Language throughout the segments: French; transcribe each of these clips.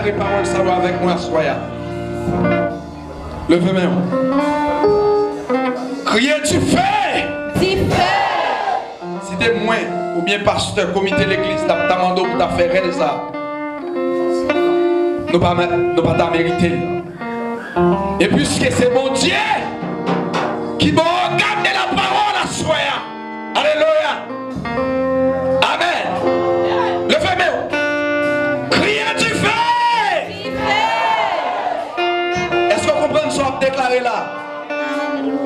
déclarer parole ça va avec moi, soya. Levez main. Criez tu fais. Tu fais. Si t'es moins ou bien pasteur, comité de l'église, t'as demandé pour t'as fait ça. Nous pas t'as mérité. Et puisque c'est mon Dieu qui va regarder la parole à soi. Alléluia. Amen. Levez main. Criez tu fais. Est-ce qu'on comprend ce qu'on a déclaré là?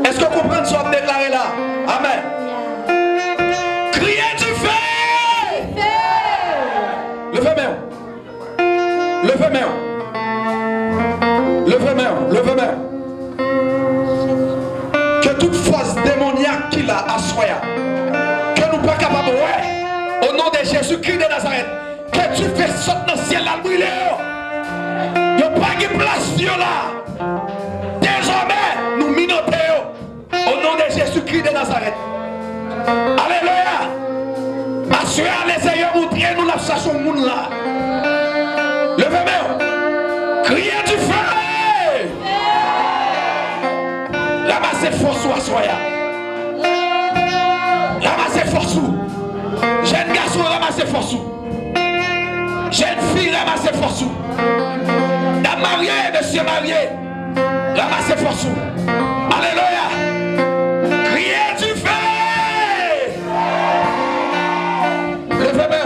Est-ce qu'on comprend ce qu'on a déclaré là? Amen. Criez tu fais. Levez main. Levez main. Levez main. Levez main. Que toute force démoniaque qu'il a à soi, que nous ne pas capables, au nom de Jésus-Christ de Nazareth, que tu fais sortir dans le ciel la brûler. Il n'y a pas de place là. Désormais, nous minotons au nom de Jésus-Christ de Nazareth. Alléluia. Assurez les ayants montrer nous la station au monde là. Levez-moi. Criez du feu. Ramassez force ou assoya. Ramassez force ou. Jeune garçon, ramassez force ou. Jeune fille, ramassez force ou. Dame mariée, monsieur marié, ramassez force ou. Alléluia. Criez du feu. Levez-moi.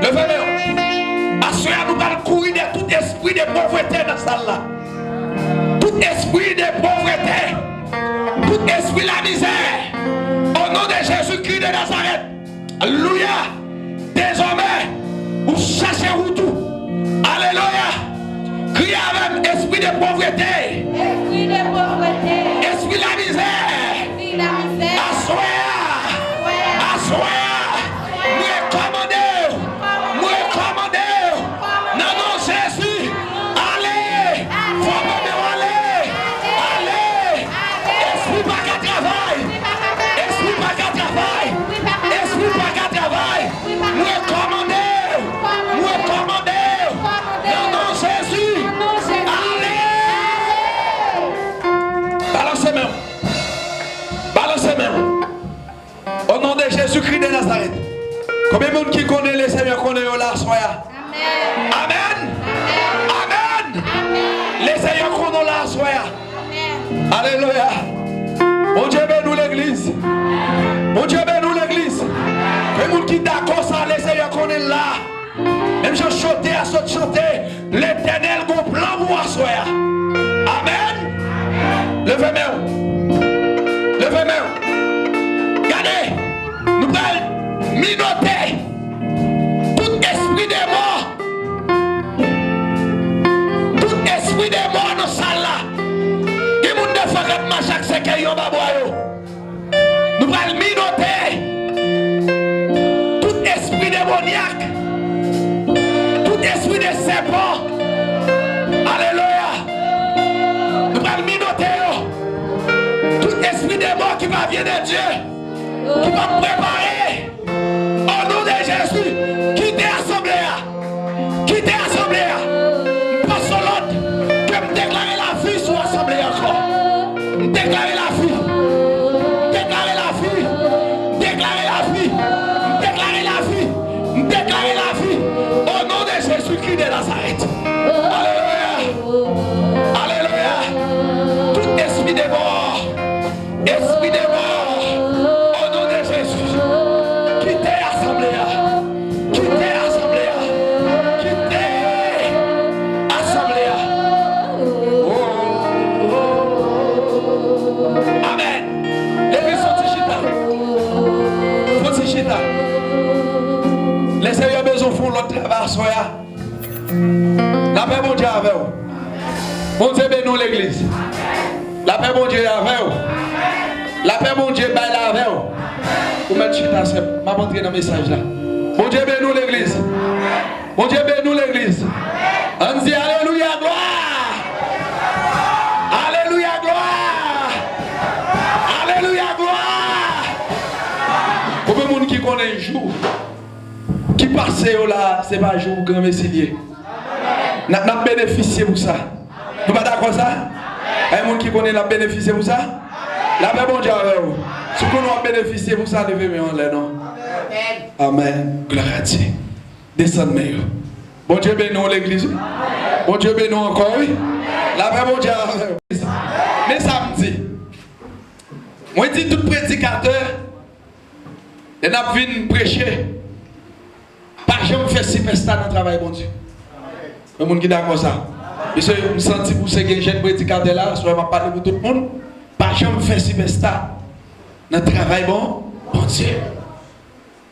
Levez-moi. Assurez nous pas courir de tout esprit de pauvreté dans cette salle là. Tout esprit de pauvreté, tout esprit de la misère, au nom de Jésus-Christ de Nazareth, alléluia, désormais, vous cherchez où tout, alléluia, criez avec esprit de pauvreté, esprit de pauvreté, esprit de la misère, assoya, assoya, nous recommandons, non, non, Jésus, allez, au nom de Jésus-Christ de Nazareth. Combien de monde qui connaît le Seigneur connaît là, soya? Amen. Amen. Les Seigneurs connaissent là, soya. Alléluia. Mon Dieu bénit l'église. Mon Dieu bénit l'église. Les gens qui d'accord ça, les Seigneurs connaissent là. Même si je chantais à ce chanter, l'éternel a un plan pour soya. Amen. Levez-moi. Levez-moi. Regardez, nous allons minoter tout esprit de mort. Tout esprit de mort dans cette salle là. Et nous devons faire un chaque séquence. Nous allons minoter tout esprit démoniaque, tout esprit de serpent. Alléluia. Nous allons minoter tout esprit de mort qui va venir de Dieu, qui va préparer au nom de Jésus. Quittez l'assemblée, quittez l'assemblée. Pas seulement que me déclarer la vie sur l'assemblée encore. Déclarer la vie, déclarer la vie, déclarer la vie, déclarer la vie, déclarer la vie au nom de Jésus-Christ de Nazareth. Alléluia. Alléluia. Tout esprit de mort, esprit de mort, au nom de Jésus, quittez l'assemblée, quittez l'assemblée, quittez l'assemblée. Amen. L'église sont chita. Faut chita. Les Seigneurs besoin font l'autre travail soya. La paix mon Dieu avec vous. Mon Dieu bénit l'église. La paix mon Dieu avec vous. La paix mon Dieu baille là avec vous. Vous mettez chita, c'est m'a montré dans le message là. Mon Dieu bénit l'église. Mon Dieu bénit l'église. On dit alléluia gloire. Alléluia gloire. Alléluia gloire. Combien de monde qui connaît un jour qui passe commencé là, c'est pas un jour grand messilier. Nous avons bénéficié pour ça. Nous pas d'accord ça? Il y a un monde qui connaît la bénéficié pour ça? La paix bon Dieu avec vous. Si nous avons bénéficié pour ça, levez-moi en l'air, non? Amen. Gloire à Dieu. Descendez. Bon Dieu bénisse l'église. Bon Dieu bénisse encore, oui. La paix bon Dieu avec vous. Mais samedi, moi je dis tout prédicateur, et n'a venu prêcher. Pas jamais faire si pesta dans le travail, bon Dieu. Le monde qui est d'accord ça. Monsieur, je me sens pour ces jeunes prédicateurs là, soit je vais parler pour tout le monde. Pas jamais faire si pesta dans le travail, bon Dieu.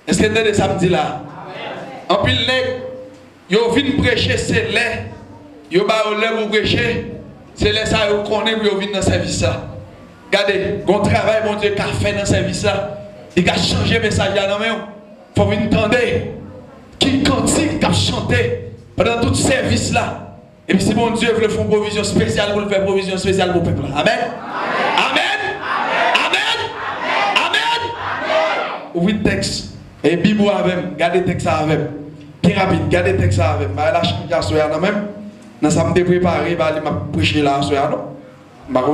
Est-ce que vous avez samedi là? En plus, ils viennent prêcher, c'est lait. Ils viennent prêcher, c'est lait ça, ils connaissent pour venir dans le service là. Regardez, bon travail, mon Dieu, qu'a fait dans le service là. Il a changé le message là, il faut venir entendre. Qui cantique, qui a chanté pendant tout ce service là. Et puis si mon Dieu veut faire provision spéciale, pour faire provision spéciale pour le peuple. Amen. Amen. Amen. Amen. Oui, texte. Et Bible avec, gardez le texte avec. Bien rapide, gardez le texte avec. Je la change à soir là même. Dans ça me préparé, je vais prêcher là à soir non.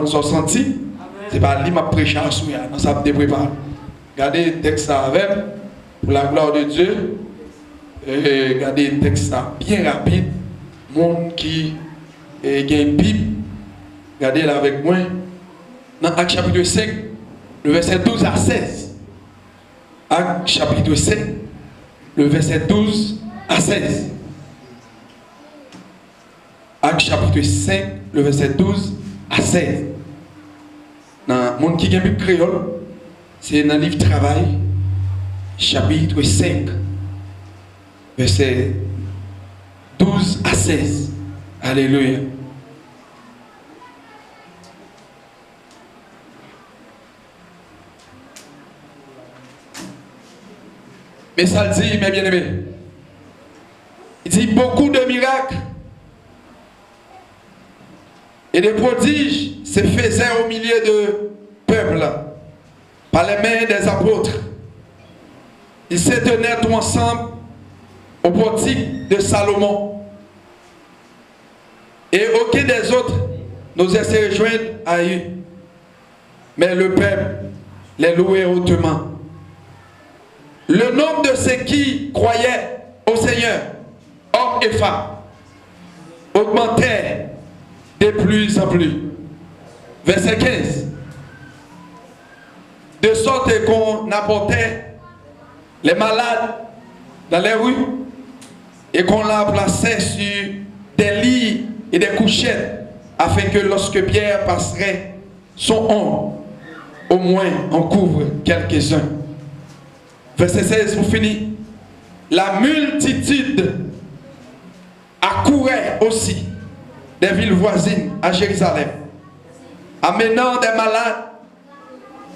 Je vais senti. C'est pas lui m'a prêché à soir. Dans ça me préparé. Gardez le texte avec pour la gloire de Dieu. Regardez le texte bien rapide. Monde qui a une Bible, regardez-la avec moi. Dans Actes chapitre 5, le verset 12 à 16. Actes chapitre 5, le verset 12 à 16. Actes chapitre 5, le verset 12 à 16. Dans le monde qui a une Bible créole, c'est dans le livre Travail, chapitre 5. Verset 12 à 16. Alléluia. Mais ça le dit, mes bien-aimés. Il dit beaucoup de miracles et de prodiges se faisaient au milieu de peuple par les mains des apôtres. Ils se tenaient tous ensemble au portique de Salomon. Et aucun des autres n'osait se rejoindre à eux. Mais le peuple les louait hautement. Le nombre de ceux qui croyaient au Seigneur, hommes et femmes, augmentait de plus en plus. Verset 15. De sorte qu'on apportait les malades dans les rues et qu'on la plaçait sur des lits et des couchettes afin que lorsque Pierre passerait son ombre, au moins on couvre quelques-uns. Verset 16 pour finir. La multitude accourait aussi des villes voisines à Jérusalem, amenant des malades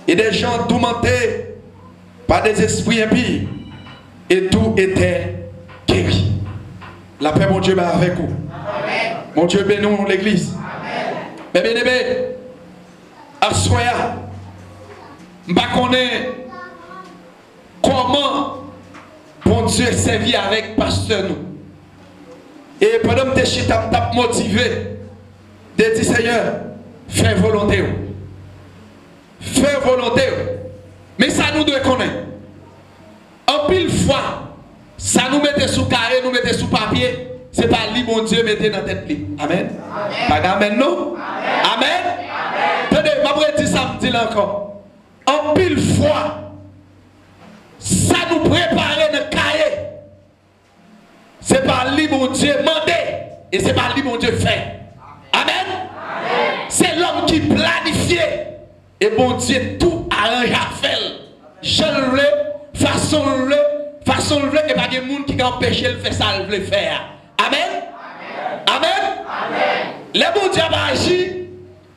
et des gens tourmentés par des esprits impies, et tout était guéri. La paix, mon Dieu, est avec vous. Amen. Mon Dieu, bénisse l'église. Mais bien aimé, à soya, je ne connais comment bon Dieu servi avec pasteur nous. Et pendant que je suis motivé de dire Seigneur, fais volonté. Fais volonté. Mais ça nous doit connaître. En pile fois, ça nous mettait sous carré, nous mettait sous papier. C'est pas lui, mon Dieu, mettez dans la tête. Amen. Pas d'amen, non? Amen. Tenez, je vais dire ça, me dit encore. En pile fois, ça nous préparait dans le cahier. C'est pas lui, mon Dieu, mandé. Et c'est pas lui, mon Dieu, fait. Amen. C'est l'homme qui planifiait. Et mon Dieu, tout arrange à faire. Jean-le, façon-le, et pas de monde qui a empêché de faire ça, le faire. Amen. Amen. Les bon Dieu va agir.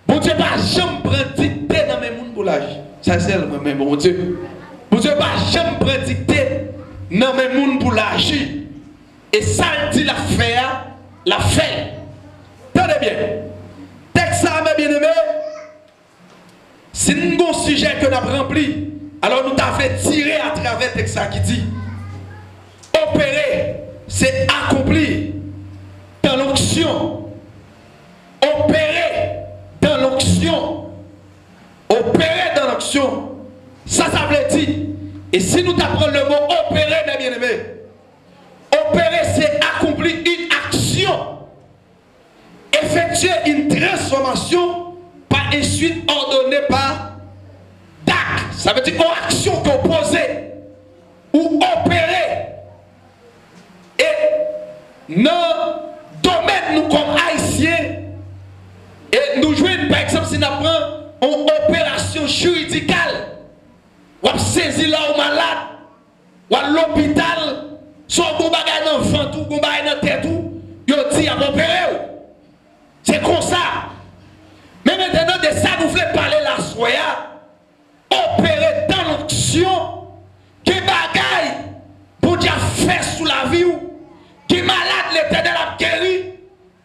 Bon Dieu va jamais prendre dictée dans mes mondes pour l'agir. Ça c'est le mon Dieu. Bon Dieu va jamais prendre dictée dans mes mondes pour l'agir. Et ça dit la faire, la fait. Tenez bien. Texte ça, mes bien-aimés. C'est un bon sujet que nous avons rempli. Alors nous t'avons tiré à travers le texte qui dit opérer c'est accomplir dans l'onction. Opérer dans l'onction. Opérer dans l'onction. Ça veut dire. Et si nous apprenons le mot opérer, mes bien-aimés, opérer, c'est accomplir une action. Effectuer une transformation par une suite ordonnée par d'acte. Ça veut dire une action qu'on posait ou opérer. Et dans le domaine, nous comme haïtiens, et nous jouons par exemple si nous apprenons une opération juridicale, ou à saisir là au malade, ou à l'hôpital, soit on bagaille dans le ventre, ou on bagaille dans la tête, on dit à opérer. C'est comme ça. Mais maintenant, de ça, nous voulons parler la soya, opérer dans l'onction, que bagaille, pour Dieu faire sous la vie, qui malade l'éternel a guéri,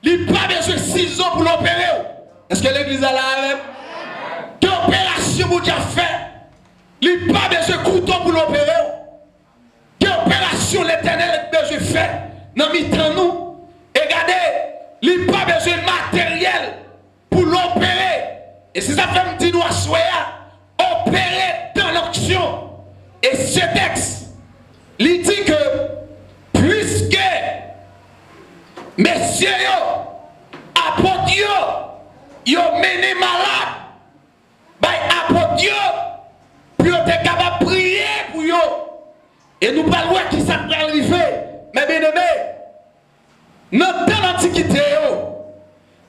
il n'a pas besoin de 6 ans pour l'opérer. Est-ce que l'église a la même? Que opération pour Dieu fait, il n'a pas besoin de couteau pour l'opérer. Que opération l'éternel a besoin de faire, dans mi-temps nous, et regardez, il n'a pas besoin de matériel pour l'opérer. Et si ça fait me dire nous à soya, opérer dans l'onction. Et ce texte, il dit que puisque messieurs, apôtres, ils ont mené malade, apôtres, puis ils sont capables de prier pour eux. Et nous parlons qui ça peut arriver. Mais bien aimé, dans l'Antiquité,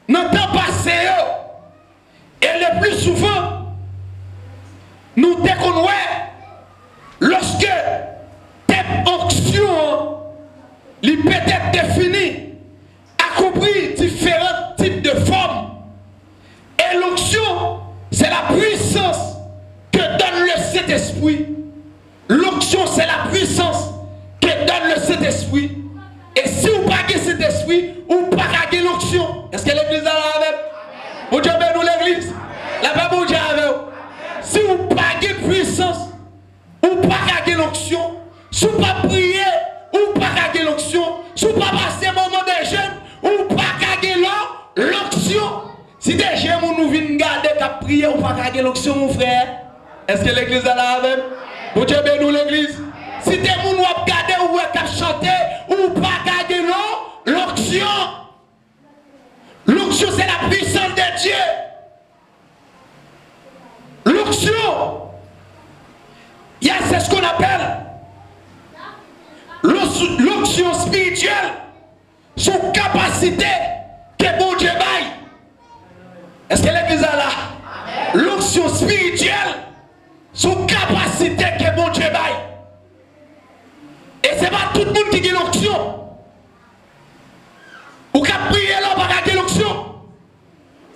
dans le temps passé, et le plus souvent, nous déconnons lorsque cette onction est peut-être définie, accomplit différents types de formes. Et l'onction, c'est la puissance que donne le Saint-Esprit. L'onction, c'est la puissance que donne le Saint-Esprit. Et si vous pagez cet esprit, vous pagez l'onction. Est-ce que l'église a la même? Vous Dieu bénit l'église. La paix vous Dieu avec vous. Si vous pagez puissance, vous pagez l'onction. Si vous pas prier, vous pagez l'onction. Si vous pas passer un moment de jeûne, vous pagez l'onction. Si des gens nous viennent garder qu'à prier, vous pagez l'onction, mon frère. Est-ce que l'église a la même? Vous Dieu bénit l'église. Si des gens nous regardent ou chanter, ou pas garder l'onction. L'onction, c'est la puissance de Dieu. L'onction, c'est ce qu'on appelle l'onction spirituelle, son capacité que bon Dieu baille. Est-ce que l'église a là? L'onction spirituelle, son capacité que bon Dieu baille. Et ce n'est pas tout le monde qui a l'onction. Ou qui a prié là, pas garder l'onction.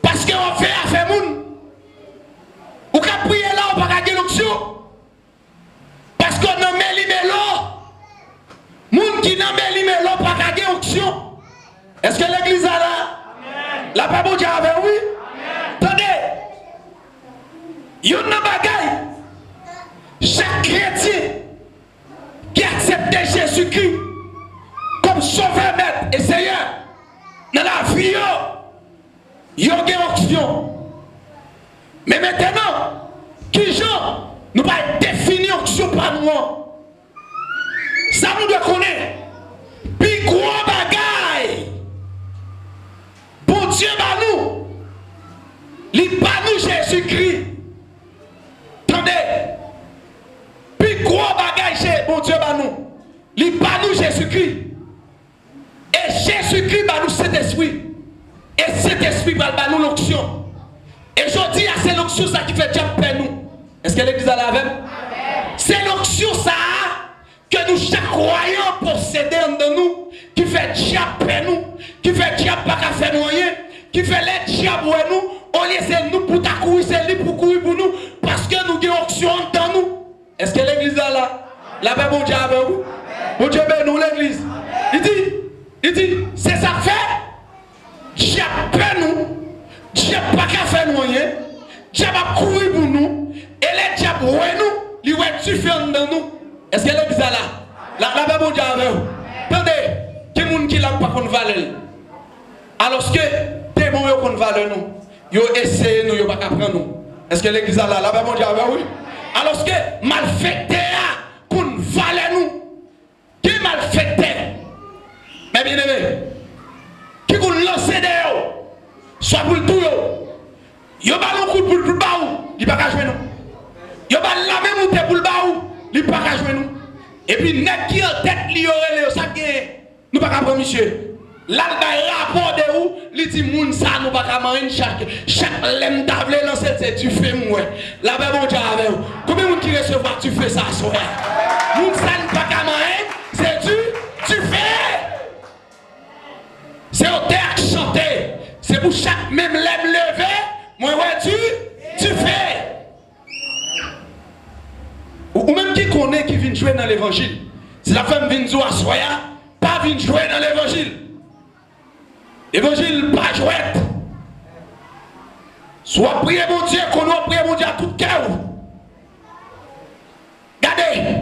Parce qu'on fait affaire moun. Ou qui a prié là, pas garder l'onction. Parce qu'on a mis l'imelo. Moun qui n'a mis l'imelo, pas garder l'onction. Est-ce que l'église a là? La paix bon Dieu avec oui? Attendez. Il y a une bagaille. Chaque chrétien qui accepte Jésus-Christ comme sauveur, maître et Seigneur dans la vie, il y a une onction. Mais maintenant, qui genre nous pas définir onction par nous? Ça nous doit connaître. Puis gros bagaille. Bon Dieu, bah nous. Il pas nous Jésus-Christ. Attendez. Puis gros bagaille chez bon Dieu, bah nous. Il pas nous Jésus-Christ. Et Jésus-Christ va nous cet esprit. Et cet esprit va nous l'onction. Et je dis à c'est l'onction ça qui fait Dieu paix nous. Est-ce que l'église a la même? C'est l'onction ça que nous chaque croyant possédons en nous, qui fait Dieu paix nous, qui fait Dieu pas qu'à faire rien, qui fait les diables nous, on laisse nous pour courir, c'est lui pour courir pour nous, parce que nous avons onction dans nous. Est-ce que l'église a là? La paix bon Dieu avec vous? Bon Dieu bénit l'église. Il dit, c'est ça fait. Dieu paix nous. Dieu pas qu'à faire nous rien. Dieu va courir pour nous. Et les diables nous, ils vont être différents dans nous. Est-ce que l'église a là? La paix bon Dieu avec vous? Attendez, qu'on valeur. Alors que démon qu'on valeur nous. Yo essayé nous, yo pas apprendre nous. Est-ce que l'église a là mon Dieu oui? Alors que malfaiteur qu'on valeur nous. Qui malfaiteur? Mais bien aimé, qui qu'on lance dehors, soit pour le tout yo pas un coup pour le baou, il pas qu'à jouer nous. Yo pas la même monter pour le baou, il pas qu'à jouer nous. Et puis net qui en tête li aurait ça nous pas qu'à prendre monsieur. Là le rapport de où, il dit moun ça nous pas qu'à manger chaque lème table lancer c'est tu fais moi. La ben mon Dieu avec vous. Combien moun qui recevoir tu fais ça soir. Moun ça nous pas qu'à manger, c'est tu fais. C'est au terre chanter. C'est pour chaque même lème levé, moi ouais tu fais. Ou même qui connaît qui vient jouer dans l'évangile. Si la femme vient jouer à soya, pas vient jouer dans l'évangile. L'évangile pas jouette. Soit prier mon Dieu, qu'on doit prier mon Dieu à tout cœur. Regardez,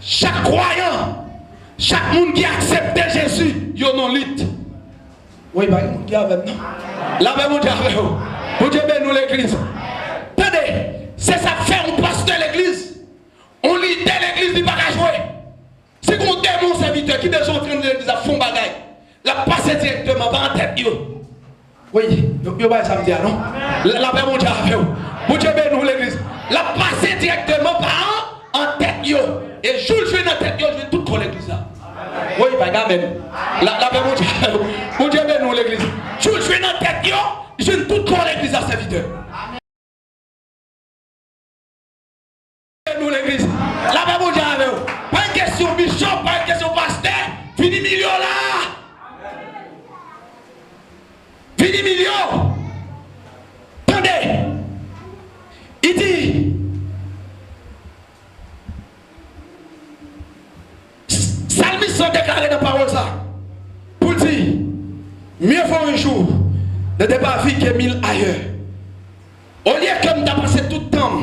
chaque croyant, chaque monde qui accepte Jésus, il y a un lit. Oui, bah, il y a avec nous. Là, mon Dieu avec vous. Mon Dieu, nous l'église. Attendez, c'est ça fait un pasteur de l'église. On lit de l'église, il ne va pas jouer. C'est qu'on démon serviteur qui déjà en train de l'église à fond bagaille. La passe directement par en tête. Oui, vous voyez ça me dit, non? La paix, mon Dieu, avec vous. Mon Dieu, nous l'église. La passe directement par en tête. Et je le fais dans la tête, je vais tout coller l'église là. Oui, pas gamin. La paix, mon Dieu, avec vous. Mon Dieu, nous l'église. Je le fais dans la tête, je vais tout coller l'église à serviteur. Nous l'église. La paix, mon Dieu, avec vous. Pas une question bishop, pas une question pasteur. Fini million là. Fini million. Attendez. Il dit. Salmis sont déclarés dans la parole ça. Pour dire. Mieux vaut un jour. Ne pas vivre que 1000 ailleurs. Au lieu que nous avons passé tout le temps.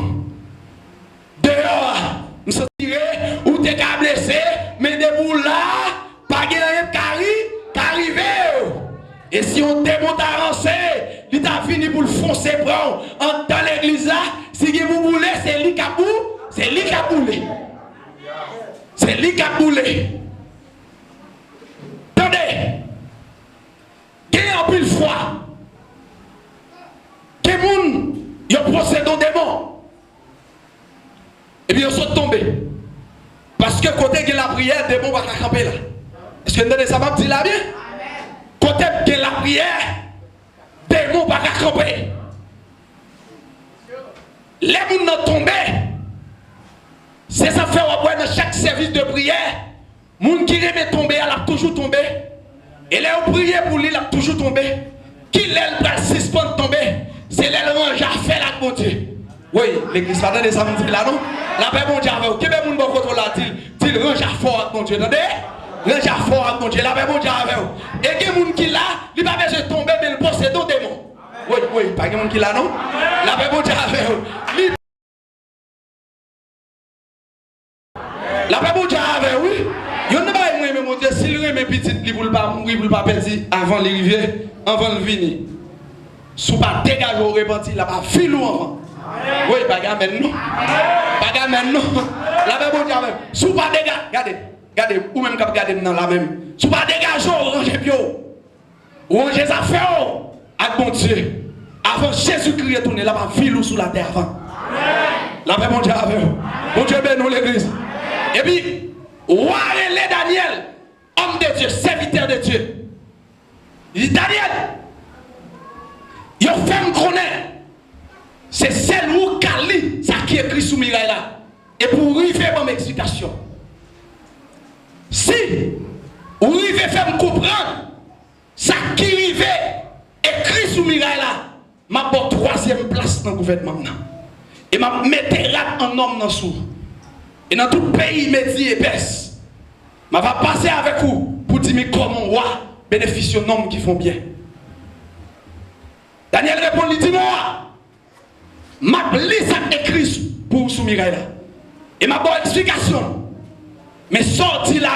Dehors. Nous sommes tirés. Ou t'es blessé. Mais des boules là. Pas de rien qui arrive. Et si on démonte à rancer, il a fini pour le foncer prendre dans l'église là, si vous voulez, c'est lui qui a boulé. C'est lui qui a boulé. C'est lui qui a boulé. Attendez. Qu'il y a en plus de foi. Que moun y a procédé au démon. Et puis ils sont tombés. Parce que côté de la prière, le démon va camper là. Est-ce que vous entendez ça m'a dit là bien? Côté de la prière, démon va camper. Les gens sont tombés. C'est ça fait dans chaque service de prière. Les gens qui remet tomber, elle a toujours tombé. Et les gens prié pour lui, elle a toujours tombé. Qui l'aile va suspendre tomber? C'est l'aile range à faire la bon Dieu. Oui, l'église va donner ça, me dit là non? La paix bon Dieu avec vous. Qui est mon bon contrôle là? Dit range à fort avec mon Dieu. Attendez? Range à fort avec mon Dieu. La paix bon Dieu avec vous. Et qui est mon qui là? Il va pas besoin de tomber, mais il possède un démon. Oui, pas de monde qui là non? La paix bon Dieu avec vous. La paix bon Dieu avec vous. Oui. Il ne va pas aimer mon Dieu. S'il remet petit, il ne va pas mourir, il ne va pas perdre avant l'arrivée, avant le venir. Si vous ne pas dégager au repenti, il va pas filer avant. Oui, pas gamin non. Pas gamin non. La paix bon Dieu avec vous. Si vous ne pas dégager, regardez, ou même quand vous regardez dans la même. Si vous ne pas dégager, rangez bio. Ou rangez les affaires avec mon Dieu. Avant Jésus-Christ est tourné, là va filer sous la terre avant. La paix bon Dieu avec vous. Bon Dieu bénit l'église. Et puis, roi relais Daniel, homme de Dieu, serviteur de Dieu. Il dit Daniel, il fait me connaître. C'est celle où Kali, ça qui est écrit sous Mirail là. Et pour arriver à mon explication. Si vous arrivez à faire me comprendre, ça qui arrive écrit sous Mirail là, ma porte troisième place dans le gouvernement. Et ma mettrai un homme dans le sous. Et dans tout pays, il me dit épaisse. Je vais passer avec vous pour dire comment roi bénéficie aux hommes qui font bien. Daniel répond, il dit moi, je lis ça écrit pour soumettre là. Et ma bonne explication. Mais sorti là,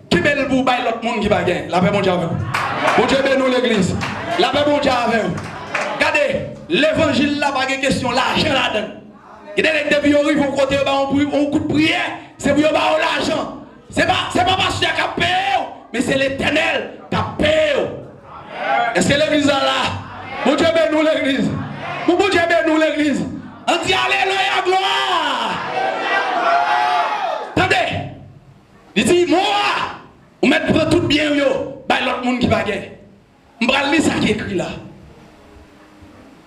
qui me le pour l'autre monde qui va gagner. La paix, mon Dieu, avec vous. Bon Dieu, nous l'église. La paix, mon Dieu, avec vous. Regardez, l'évangile là, pas de question, l'argent là-dedans. Il y a des depuis on arrive au côté, on coup de prière, c'est pour avoir l'argent. C'est pas parce qu'il y a payé, mais c'est l'Éternel qui a payé. Est-ce que l'église est là? Mon Dieu, nous l'église. Mon Dieu, nous l'église. On dit alléluia, gloire. Attendez. Il dit, moi, on met pour tout bien, yo, bah l'autre monde qui va gagner. On va lire ça qui est écrit là.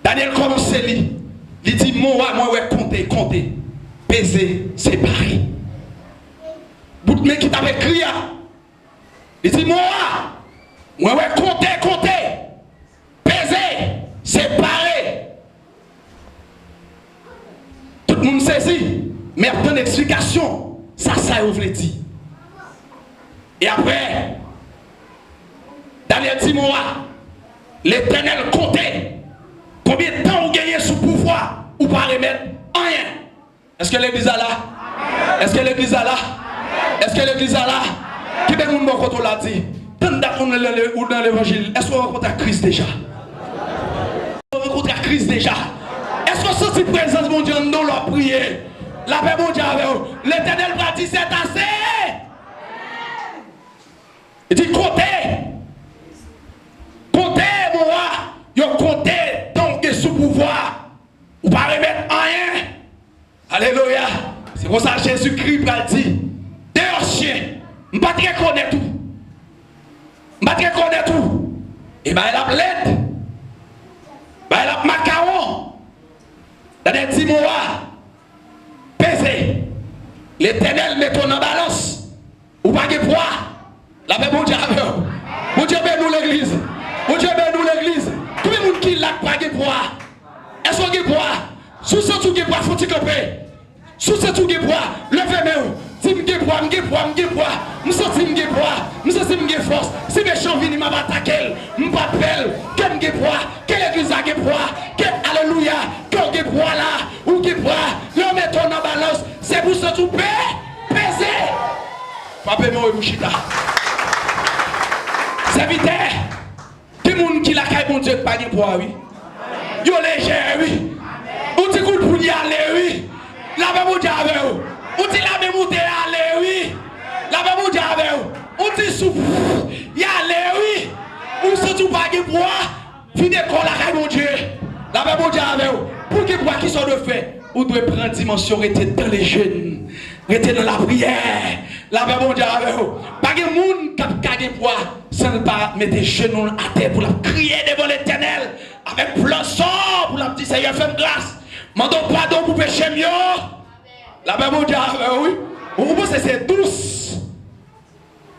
Daniel commence à lire. Il dit, moi, ouais, compter, peser, séparer. Bout de qui t'avait crié. Il dit, moi, ouais, compter, peser, séparer. Tout le monde saisit, mais après une explication, ça vous dit. Et après, Daniel dit, moi, l'Éternel comptait. Combien de temps vous gagnez sous pouvoir ou pas remettre rien? Est-ce que l'église est là? Est-ce que l'église est là? Est-ce que l'église est là? Qui est le monde quand on l'a dit? Tant qu'on est dans l'évangile, est-ce qu'on rencontre Christ déjà? On rencontre Christ déjà? Est-ce qu'on sent cette présence, mon Dieu, dans leur prière? La paix, mon Dieu, avec vous. L'Éternel va dire c'est assez. Il dit comptez, mon roi, yo comptez. Sous pouvoir, ou pas remettre rien. Alléluia. C'est pour ça que Jésus-Christ a dit, d'ailleurs chien, je ne vais pas te reconnaître tout. Je ne vais pas te reconnaître tout. Et bien il a l'aide. Ben il a macaron. Dans des 10 mois, pesé. L'Éternel met ton en balance. Ou pas de poids. La paix, mon Dieu, mon Dieu, nous l'église. Mon Dieu, nous l'église. Tout le monde qui l'a pas de poids. Est-ce qu'on a poids? Sous ce tout poids, faut-il camper? Sous ce tout poids, levez-moi. Si je poids, je sens que je poids, je sens que je force. Si méchant vient, m'a attaqué, je m'appelle. Quel poids? Quelle église a poids? Alléluia. Quel poids là? Ou quel poids? Le mettons en balance. C'est pour ce tout peser. Papez-moi, Mouchita. C'est vite. Tout le monde qui l'a caille, mon Dieu, pas de poids, oui. Yo léger, oui. On dit qu'on peut y aller, oui. La même on dit avec vous. On dit la même on dit aller, oui. La même on dit avec vous. On dit souffle. Y aller, oui. On se trouve pas de poids. Fin d'école, la caille, mon Dieu. La même on dit avec vous. Pour que poids qui sont de fait, on doit prendre dimension, rester dans les jeunes. Rester dans la prière. La même on dit avec vous. Pas de monde qui a des poids. Sans ne pas mettre des genoux à terre pour la crier devant l'Éternel. Avec plein sang pour la petite Seigneur, fais grâce. Mandons pardon pour péché mieux. La Bible dit, oui. Vous pensez que c'est douce.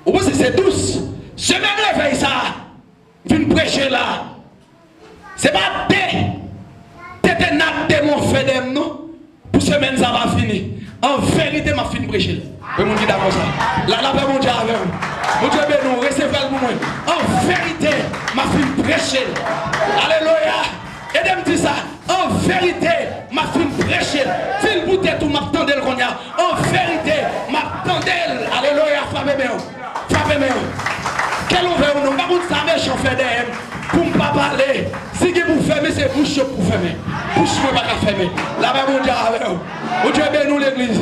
Vous pensez que c'est douce. Semaine réveil ça. Viens prêcher là. C'est pas t'es natte mon fait d'aime non. Pour semaine ça va finir. En vérité ma fin prêcher. Vous me dites d'accord ça. La Bible dit avec vous. Mon Dieu, nous recevez pour moi. En vérité, ma fille prêcher. Alléluia. Et de me dire ça. En vérité, ma fille prêcher. S'il vous plaît, tout m'attendez qu'on y a. En vérité, m'attendez. Alléluia. Frappez-moi. Quel ouvert nous. Par contre, ça m'a chauffé d'aime. Pour ne pas parler. Si vous fermez, c'est bouche pour fermer. Bouche pour pas fermer. La Bible dit avec vous. Mon Dieu, nous l'église.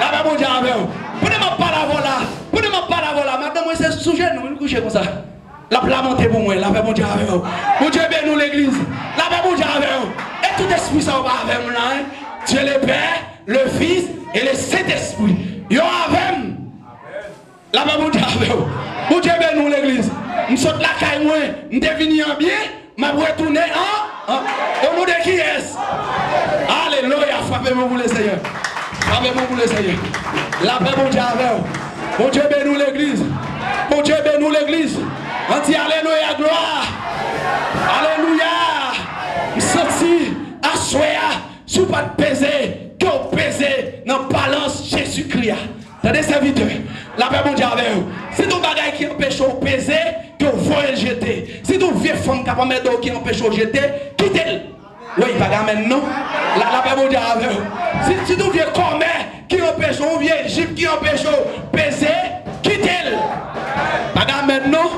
La Bible dit avec vous. Prenez-moi pas la voilà. Prenez-moi pas la voilà. Maintenant, moi, c'est sujet, nous nous coucher comme ça. La plante pour moi. La paix, mon Dieu, avec vous. Mon Dieu, nous l'église. La paix, mon Dieu, avec vous. Et tout esprit, ça va avec nous là. Dieu le Père, le Fils et le Saint-Esprit. Yo avec nous. La paix, mon Dieu, avec vous. Mon Dieu, nous l'église. Nous sommes là, nous devenons bien. Ma retourner au nom de qui est-ce? Alléluia. Frappez-moi pour le Seigneur. Frappez-moi pour le Seigneur. La paix, mon Dieu, avec vous. Mon Dieu, bénis l'église. Mon Dieu, bénis l'église. On dit alléluia, gloire. Alléluia. Senti, assoya, sous pas de peser, que vous pesez dans la balance Jésus-Christ. Attendez, serviteur. La paix, mon Dieu, avec vous. Si ton bagage qui empêche de peser, que vous voyez jeter. Si ton vieux femme qui a mettre qui empêche de jeter, quittez-le. Oui, il va gagner non. La paix, mon Dieu, avec vous. Si ton vieux commerce qui empêche, ou vieux Égypte qui empêche de peser, quittez-le. Pas d'amen, non?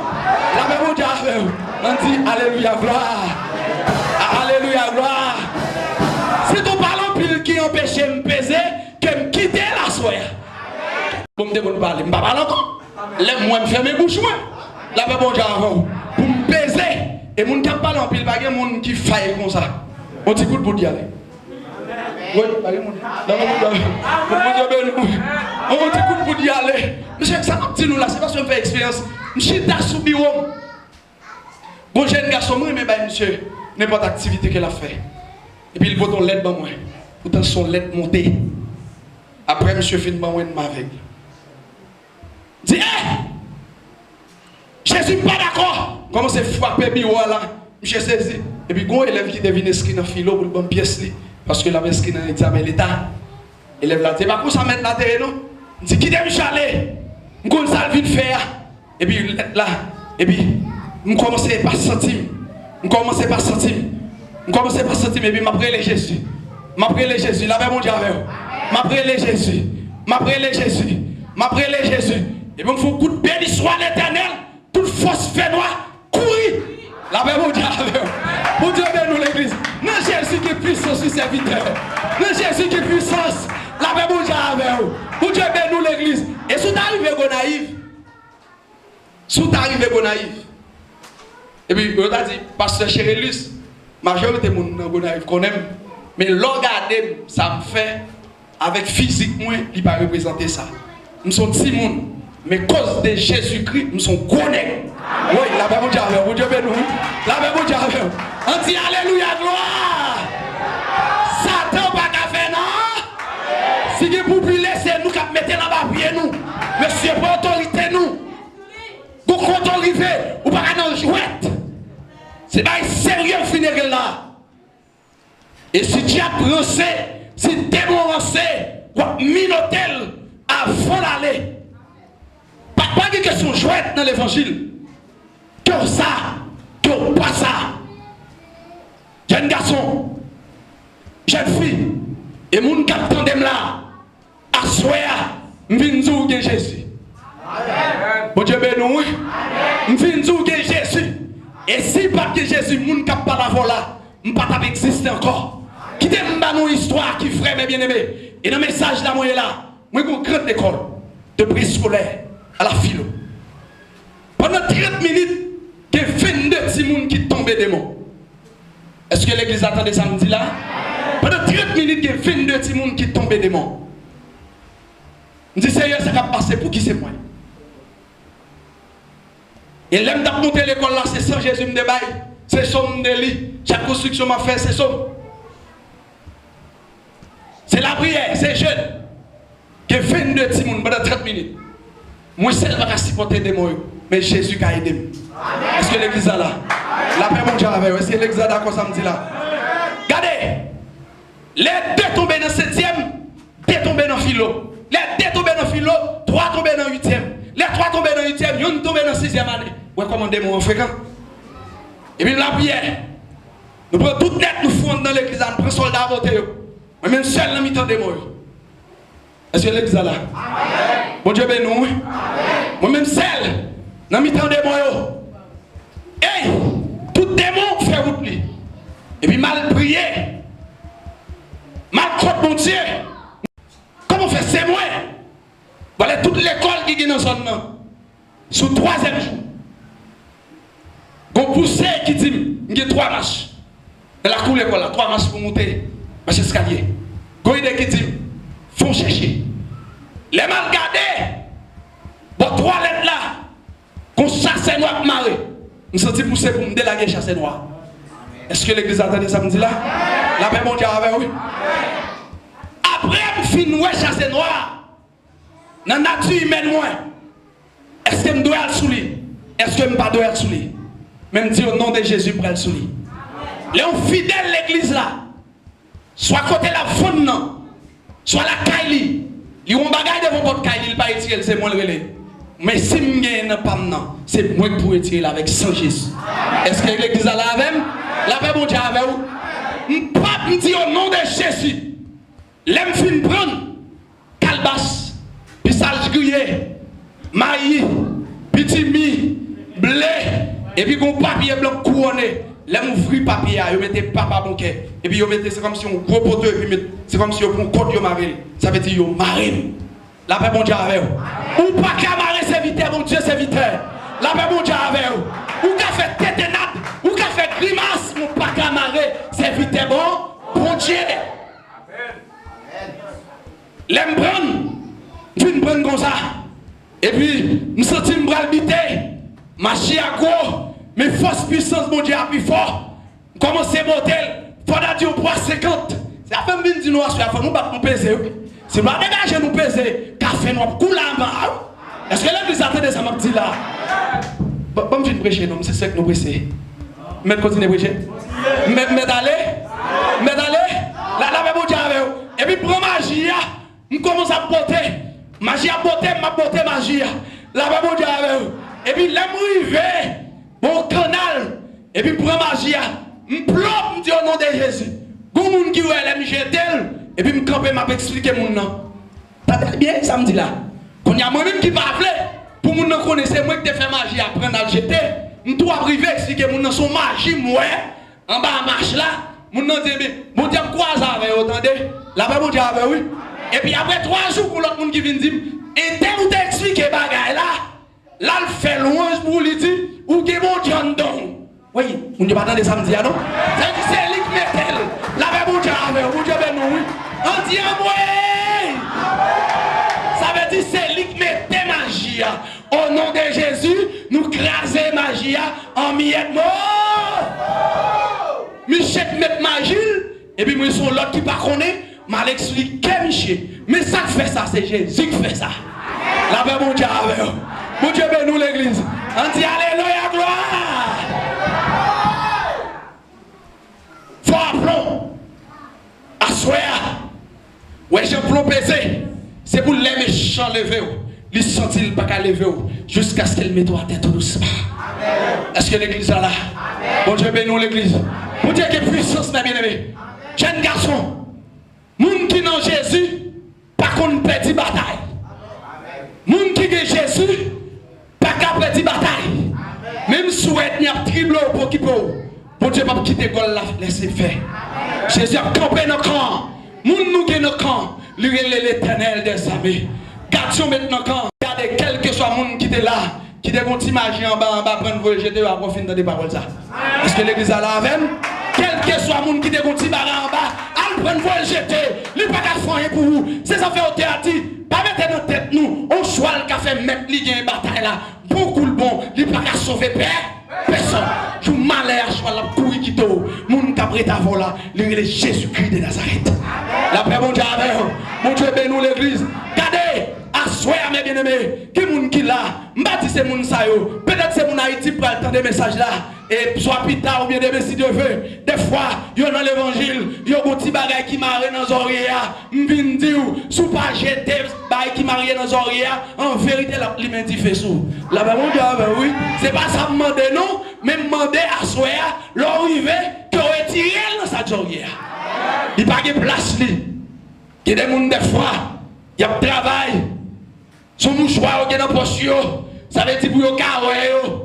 La même Dieu avec vous. On dit Alléluia, gloire. Alléluia, gloire. C'est ton parlant pile qui empêche de me peser, que me quitter la soirée. Pour me dire que je parle, je ne parle pas encore. Moi, je ferme mes bouches. La même Dieu avec vous. Pour me peser. Et mon qui parle en pile, pas de monde qui faille comme ça. On dit coup pour y aller. Oui, pas de monde. On dit coup pour y aller. Monsieur, ça m'a dit nous là, c'est parce que je fais expérience. Monsieur, t'as subi où? Bon jeune garçon, moi, mais monsieur, n'importe activité qu'elle a fait. Et puis il faut ton l'aide dans moi. Pourtant son l'aide montée. Après monsieur fin moi avec. Dit hé! Je suis pas d'accord. Comment c'est frapper bureau là? Monsieur saisi. Et puis un élève qui devine inscrit dans philo pour le bon pièce li parce que la inscrit dans l'examen l'état. Élève là, c'est pas pour ça mettre la terre non. Dit qui devine chaler. M'gon ça vite faire. Et puis là et puis je commençais par sentir. Je commençais par sentir. Je commençais par sentir et puis m'après les Jésus. M'après les Jésus, là mon Dieu avec vous. M'après les Jésus. M'après les Jésus. M'après les Jésus. Et puis il faut coup de béni soit l'Éternel. Toute force fait noir, courir. La paix mon Dieu avec vous. Mon Dieu bénis l'église. Non Jésus qui est puissant sur serviteur. Non Jésus qui est puissance. La paix mon Dieu avec vous. Mon Dieu bénis l'église. Et si tu arrives à naïf, si tu arrives à naïf, et puis on a dit, pasteur Chérélus, majorité de mon naïf qu'on aime, mais l'organe ça me fait, avec physique moi, il va représenter ça. Nous sommes petits monde. Mais cause de Jésus-Christ, nous sommes connectés. Oui, la paix mon Dieu avec vous. Dieu béni. La paix mon Dieu avec vous. On dit Alléluia, gloire. Satan pas qu'à faire non. Si vous pouvez laisser nous qui mettez là bas pied nous. Monsieur, pour autorité nous. Pour quand on arrive, ou pas dans jouette. C'est pas sérieux finir là. Et si tu as pensé, si démon lancé, quoi minotel avant d'aller. Pas de question chouette dans l'évangile. Que ça, que pas ça. Jeune garçon, jeune fille, et mon capitaine d'aime là, à soya, m'vinzou de Jésus. Bon Dieu béni, m'vinzou de Jésus. Et si pas que Jésus, mon cap pas la vola, m'pas exister encore. Qui t'aime dans nos histoires qui ferait mes bien-aimés. Et dans le message là, moi là, moi j'ai une grande école de préscolaire. À la philo. Pendant 30 minutes, il y a 22 petits gens qui tombent des mots. Est-ce que l'église attendait samedi là? Pendant 30 minutes, il y a 22 petits gens qui tombent des mots. Je dis sérieux, ça va passer pour qui c'est moi? Et l'aime de monter l'école là, c'est sans Jésus me débaille. C'est somme de lit. Chaque construction m'a fait, c'est somme. C'est la prière, c'est jeune. Il y a 22 petits gens pendant 30 minutes. Moi, seul ne vais pas supporter des mots, mais Jésus a aidé. Est-ce que l'église est là? La paix mon Dieu avec vous. Est-ce que l'église est d'accord samedi là? Regardez, les deux tombés dans le 7e, deux tombés dans le philo. Les deux tombés dans le philo, trois tombés dans le 8e. Les trois tombés dans le 8e, une tombée dans la 6e année. Vous recommandez mon fréquent? Et puis la prière. Nous prenons tout net, nous fondons dans l'église, nous prenons soldats à voter. Mais même seul dans le mi-temps des mots. Est-ce que l'église est là? Bon Dieu béni nous. Moi-même seul, dans le mi-temps des mots. Hey! Tout démon fait route lui. Et puis mal prié. Mal contre mon Dieu. Comment faire c'est moi? Voilà toute l'école qui est dans son nom. Sur 3e jour. Qu'on pousse qui dit, il y a 3 marches. Dans la cour de l'école, 3 marches pour monter. Marche escalier. Qu'on y qui dit, faut chercher. Les mal gardés. Bon, 3 lettres là. Qu'on chasse noir marée. Nous sommes poussés pour me délaguer chasse noir. Est-ce que l'église a entendu samedi là? La paix mondiale avec oui. Après, je finis chasse noir. Dans la nature humaine, moi. Est-ce que je dois être sous lui? Est-ce que je ne dois pas être sous lui? Même dire au nom de Jésus pour être sous lui. Les fidèles l'église là. Soit côté la faune, soit la caille. Ils ont bagage devant votre caille, ils ne pas étirer, c'est moi le relais. Mais si je ne pas maintenant, c'est moi qui pourrais tirer avec sans Jésus. Est-ce que l'église est là avec moi? La paix mon Dieu avec vous. Je ne peux pas me dire au nom de Jésus. L'aime fin prendre calebasse, puis sale grillé, maïs, puis petit mi, blé, et puis un papier blanc couronné. Là, on ouvre le papier, on mettait papa banquet. Et puis, on mettait, c'est comme si on gros poteau, et puis c'est comme si on prend côte, on marine. Ça veut dire, on marine. La paix, bon Dieu, avec vous. Ou pas qu'à marrer, serviteur, mon Dieu, serviteur. La paix, bon Dieu, avec vous. Ou qu'à faire téténade, ou qu'à faire grimace, mon pas qu'à marrer, serviteur, bon Dieu. L'aime prendre, tu me prends comme ça. Et puis, je me sens me biter. Ma chia gros. Mais force puissance, mon Dieu, a plus fort. Comment c'est modèle? Faut dire au poids 50. C'est la femme qui dit nous, il faut nous battre nous peser. Si nous dégager nous peser, café nous coule en bas. Est-ce que l'église a entendu ça m'a dit là? Bon, je vais prêcher, non, c'est ça que nous prêchons. Mais continuez à prêcher. Mais d'aller, la même Dieu avec vous. Et puis pour magie, on commence à botter. Magie à botter, ma botter magie. La même Dieu avec vous. Et puis là, je bon canal, et puis pour magie, je plombe au nom de Jésus. Bon monde qui est jeté, et puis je campe, je expliquer mon nom. T'as bien samedi là. Quand il y a moi-même qui parle, pour mon nom connaître, moi qui te fais magie après à jeter, je dois arriver expliquer mon nom, son magie, moi, en bas marche là, mon nom dit, mon Dieu, quoi ça avait, attendez, là-bas, mon Dieu avait, oui. Et puis après 3 jours, pour l'autre monde qui vient dire, et tel ou tel expliquer bagaille là, il fait louange pour lui dire, ou qui est mon Dieu en don. Oui, on ne va pas attendre samedi, non? C'est lui qui met elle. La mon Dieu avec, mon Dieu ben nous, oui. On dit à moi. Ça veut dire c'est lui qui met magie. Au nom de Jésus, nous crasons magie en miettes mort. Michel met magie, et puis moi, son l'autre qui ne connaît, mal expliqué Michel. Mais ça qui fait ça, c'est Jésus qui fait ça. La mon Dieu avec. Mon Dieu ben nous l'église. On dit alléluia, gloire. Faut aplomb. Assoya. Ouais, j'ai plomb pesé. C'est pour les méchants lever. Les sentir pas qu'à lever. Jusqu'à ce qu'elle mette à tête doucement. Est-ce que l'église est là? Mon Dieu ben nous l'église. Mon Dieu quelle puissance, mes bien-aimés. Jeune garçon. Moun qui dans Jésus, pas qu'on perdit bataille. Moun qui est Jésus, pas qu'à perdre bataille. Même souhaite n'y a triple pour qui pour. Pour Dieu pas quitter l'école là, laissez faire. Jésus a campé dans le camp. Moun nous qui dans le camp, lui est l'éternel des armées. Gardons maintenant camp. Regardez quel que soit moun qui est là, qui te continue magie en bas, prendre vos jeter à profiter dans des paroles ça. Est-ce que l'église a là avec? Quel que soit moun qui te continue en bas, al prendre vos jeter, lui pas qu'à faire pour vous. C'est ça fait au théâtre. Pas mettre dans tête nous, on choisit le café mettre li une bataille là. Beaucoup le bon, li pas qu'à sauver personne. Je malheur à choisir la couille qui to. Moun ka prêt à voler, le Jésus-Christ de Nazareth. La paix mon Dieu avec mon Dieu bénis l'église. Regardez, assoyez mes bien-aimés, qui moun qui là, m'bati c'est moun sa yo. Peut-être c'est moun Haïti pour entendre des messages là. Et soit plus tard ou bien demain si Dieu veut. Des fois, il y a dans l'évangile, il y a un petit bagay qui marre dans les oreilles. M'vin dire, sous pas jeter bagay qui marre dans les oreilles. En vérité, la main dit fait sous. La mon Dieu, oui. C'est pas ça demander non, mais demander à soi, l'arrivé, que retiré dans sa oreille. Il n'y a pas de place. Il y a des gens des fois, il y a un travail. Son mouchoir qui est dans la poche, ça veut dire pour le carreau.